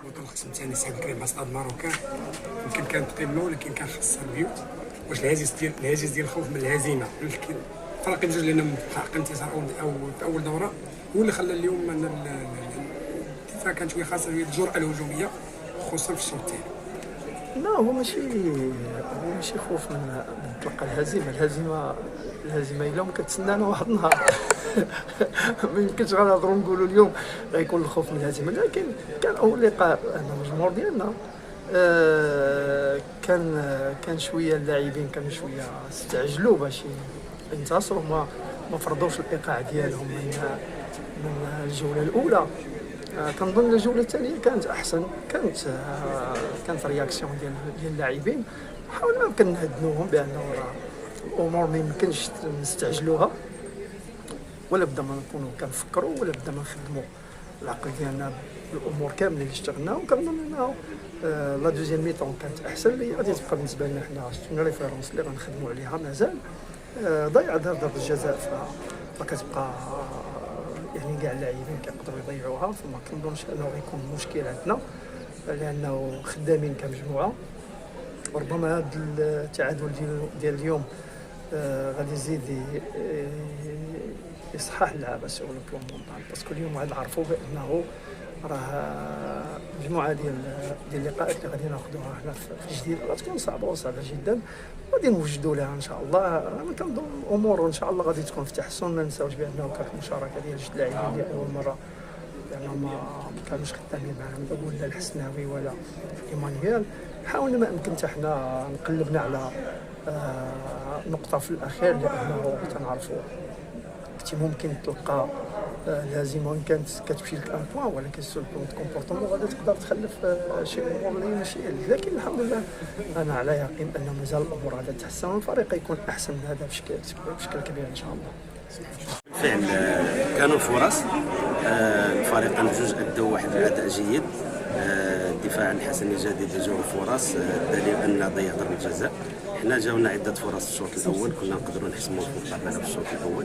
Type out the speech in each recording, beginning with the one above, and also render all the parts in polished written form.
الوطن القسم الثاني سعيد الكريم مع استاد ماروكان. يمكن كانت قمه ولكن كان خاصها البيوت. واش الهاجس ديال الخوف من الهزيمه الفرق بجوج لانهم حققوا انتصار او في اول دوره هو اللي خلى اليوم ان الدفاع كانت شويه خاصه الجرأه الهجوميه خصوصا في الشوط الثاني. لا هو ماشي خوف من تلقى الهزيمه الا ما كتسنانا واحد النهار. ما يمكنش غنهضروا نقولوا اليوم غيكون الخوف من الهزيمه، لكن كان اول لقاء الجمهور ديالنا كان شويه اللاعبين كانوا شويه استعجلوا باش ينتصروا، ما فرضوش الايقاع ديالهم من الجوله الاولى. كنظن الجوله الثانيه كانت احسن، كانت رياكسيون ديال اللاعبين. حاولنا كنهدنوهم بانه الامور ما يمكنش نستعجلوها، ولا بدا ما نكونوا كنفكروا، ولا بدا ما نخدموا العقل ديالنا الامور كامله اللي اشتغلناها. وكنظن انه لا دوزيام ميطون كانت احسن، اللي غادي تبقى بالنسبه لنا حنا شنو ريفيرونس اللي غنخدموا عليها. مازال ضيع ضربه الجزاء فكتبقى يعني كاع اللاعبين كيقدروا يضيعوها، فما كنظنش انه غيكون مشكل عندنا لانه خدامين كمجموعه. وربما هذا التعادل ديال اليوم غادي يزيد يصحح اللعابه سوغ لو بلون مونطال، باسكو اليوم غادي نعرفوا بانه راه مجموعه ديال اللقاءات اللي غادي ناخذوها حنا في جديد غتكون صعبه وصعبه جدا، غادي نوجدوا لها ان شاء الله. انا كنظن الامور ان شاء الله غادي تكون في تحسن. ما نساوش بانه كانت مشاركه ديال جوج لاعبين ديال اول مره لانهم ما كانوش خدامين معاهم، ولا الحسناوي ولا ايمانويل. حاولنا ما امكن حتى حنا نقلبنا على نقطه في الاخير، لانه تنعرفوا كنتي ممكن تلقى الهزيمه وان كانت كتمشي لك ان بوان، ولكن سو بلون كومبورتمون غادي تقدر تخلف شي امور اللي ماشي. لكن الحمد لله انا على يقين انه مازال الامور غادي تتحسن والفريق يكون احسن من هذا بشكل كبير ان شاء الله. بالفعل كانوا الفرص، الفريقين بجوج ادوا واحد الاداء جيد. الدفاع عن حسن الجديد جاو الفرص، دليل ان ضيع ضربه جزاء. حنا جاونا عده فرص في الشوط الاول كنا نقدروا نحسموا المقابله في الشوط الاول.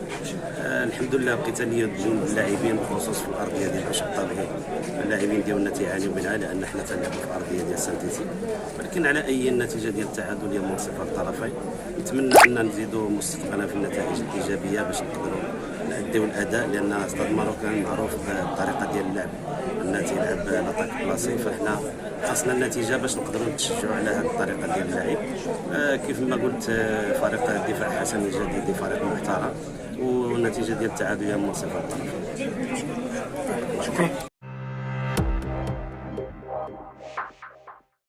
الحمد لله بقيت لي جوج اللاعبين بخصوص في الارضيه ديال الشوط الطبيعي اللاعبين ديالنا تيعانيو منها لان حنا تنلعبوا في الارضيه ديال سانتيتي، ولكن على اي النتيجه ديال التعادل هي منصفه للطرفين. نتمنى ان نزيدوا مستقبلا في النتائج الايجابيه باش نقدروا نأديو الاداء، لان استاد ماروكان معروف بالطريقه ديال اللعب انه تيلعب لاطاك بلاصي، فاحنا خاصنا النتيجه باش نقدروا نتشجعوا على هذه الطريقه ديال اللعب. كيف ما قلت فريق الدفاع حسن الجديد فريق محترم، والنتيجه ديال التعادل هي منصفه للطرفين. شكرا.